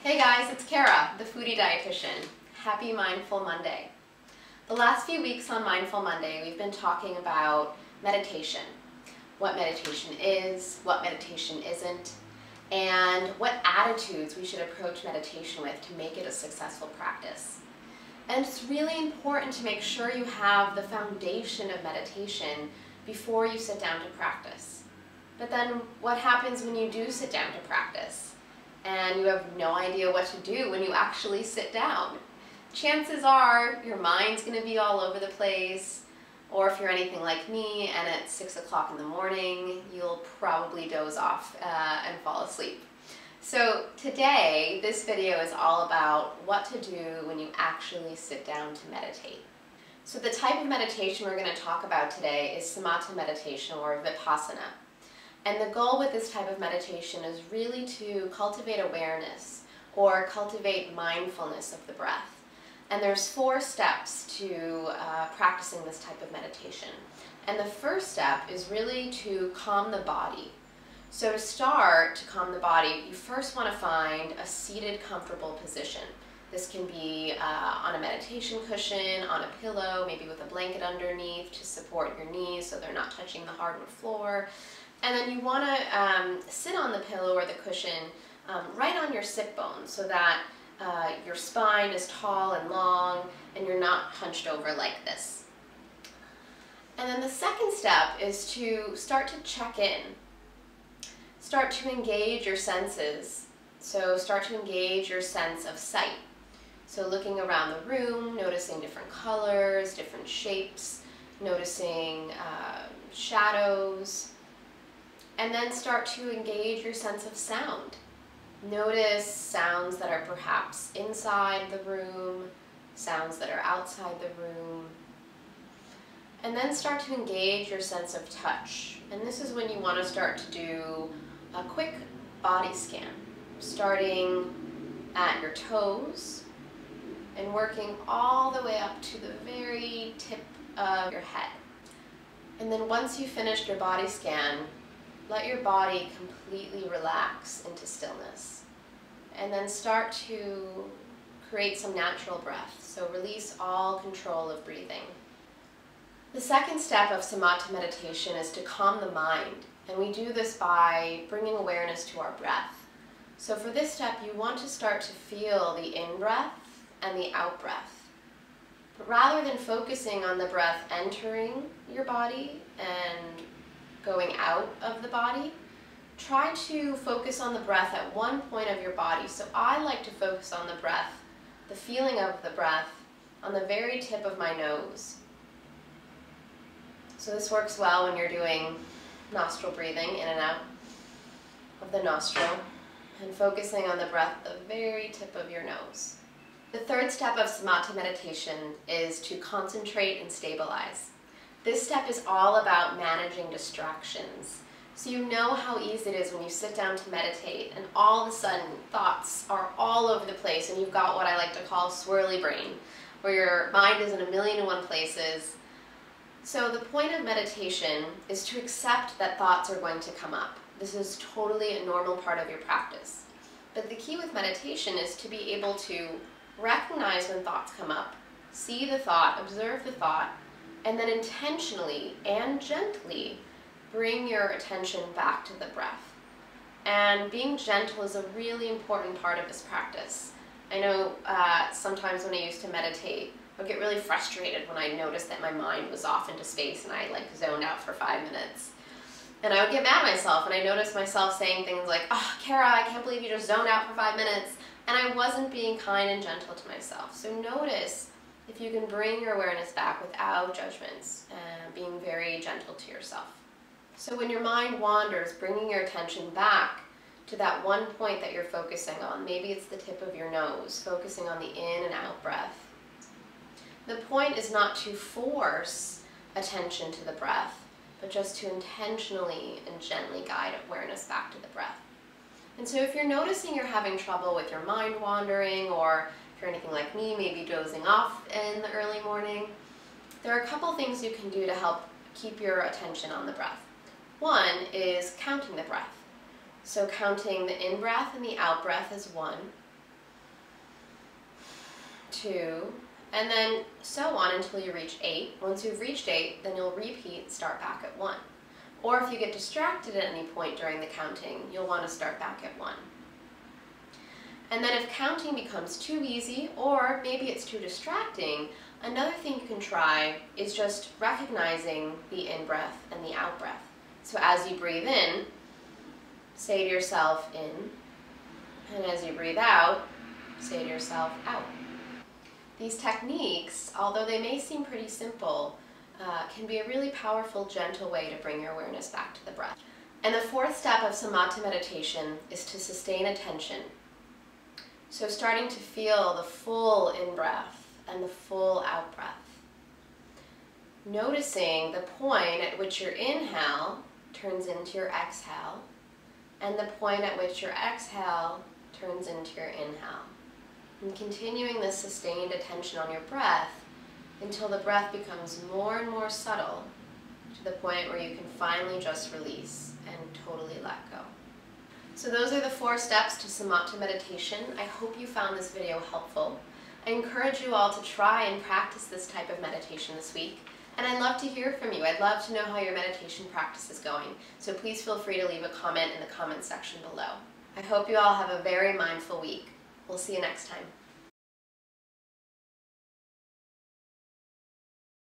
Hey guys, it's Kara, the foodie dietitian. Happy Mindful Monday. The last few weeks on Mindful Monday, we've been talking about meditation. What meditation is, what meditation isn't, and what attitudes we should approach meditation with to make it a successful practice. And it's really important to make sure you have the foundation of meditation before you sit down to practice. But then what happens when you do sit down to practice and you have no idea what to do when you actually sit down? Chances are your mind's going to be all over the place, or if you're anything like me and at 6 o'clock in the morning, you'll probably doze off and fall asleep. So today, this video is all about what to do when you actually sit down to meditate. So the type of meditation we're going to talk about today is Samatha meditation, or Vipassana. And the goal with this type of meditation is really to cultivate awareness or cultivate mindfulness of the breath. And there's 4 steps to practicing this type of meditation. And the first step is really to calm the body. So to start to calm the body, you first want to find a seated, comfortable position. This can be on a meditation cushion, on a pillow, maybe with a blanket underneath to support your knees so they're not touching the hardwood floor. And then you want to sit on the pillow or the cushion right on your sit bone so that your spine is tall and long and you're not hunched over like this. And then the second step is to start to check in. Start to engage your senses. So start to engage your sense of sight. So looking around the room, noticing different colors, different shapes, noticing shadows. And then start to engage your sense of sound. Notice sounds that are perhaps inside the room, sounds that are outside the room. And then start to engage your sense of touch. And this is when you want to start to do a quick body scan, starting at your toes and working all the way up to the very tip of your head. And then once you've finished your body scan, let your body completely relax into stillness. And then start to create some natural breath. So release all control of breathing. The second step of Samatha meditation is to calm the mind. And we do this by bringing awareness to our breath. So for this step, you want to start to feel the in-breath and the out-breath. But rather than focusing on the breath entering your body and going out of the body, try to focus on the breath at one point of your body. So I like to focus on the breath, the feeling of the breath, on the very tip of my nose. So this works well when you're doing nostril breathing in and out of the nostril and focusing on the breath at the very tip of your nose. The third step of Samatha meditation is to concentrate and stabilize. This step is all about managing distractions. So you know how easy it is when you sit down to meditate and all of a sudden thoughts are all over the place and you've got what I like to call swirly brain, where your mind is in 1,000,001 places. So the point of meditation is to accept that thoughts are going to come up. This is totally a normal part of your practice. But the key with meditation is to be able to recognize when thoughts come up, see the thought, observe the thought, and then intentionally and gently bring your attention back to the breath. And being gentle is a really important part of this practice. I know sometimes when I used to meditate, I would get really frustrated when I noticed that my mind was off into space and I zoned out for 5 minutes. And I would get mad at myself, and I noticed myself saying things like, "Oh, Kara, I can't believe you just zoned out for 5 minutes." And I wasn't being kind and gentle to myself. So notice if you can bring your awareness back without judgments and being very gentle to yourself. So when your mind wanders, bringing your attention back to that one point that you're focusing on. Maybe it's the tip of your nose, focusing on the in and out breath. The point is not to force attention to the breath, but just to intentionally and gently guide awareness back to the breath. And so if you're noticing you're having trouble with your mind wandering, or if you're anything like me, maybe dozing off in the early morning, there are a couple things you can do to help keep your attention on the breath. One is counting the breath. So counting the in-breath and the out-breath as 1, 2, and then so on until you reach 8. Once you've reached 8, then you'll repeat, start back at 1. Or if you get distracted at any point during the counting, you'll want to start back at 1. And then if counting becomes too easy, or maybe it's too distracting, another thing you can try is just recognizing the in-breath and the out-breath. So as you breathe in, say to yourself, in, and as you breathe out, say to yourself, out. These techniques, although they may seem pretty simple, can be a really powerful, gentle way to bring your awareness back to the breath. And the 4th step of Samatha meditation is to sustain attention. So starting to feel the full in-breath and the full out-breath. Noticing the point at which your inhale turns into your exhale, and the point at which your exhale turns into your inhale. And continuing this sustained attention on your breath until the breath becomes more and more subtle to the point where you can finally just release and totally let go. So those are the 4 steps to Samatha meditation. I hope you found this video helpful. I encourage you all to try and practice this type of meditation this week. And I'd love to hear from you. I'd love to know how your meditation practice is going. So please feel free to leave a comment in the comment section below. I hope you all have a very mindful week. We'll see you next time.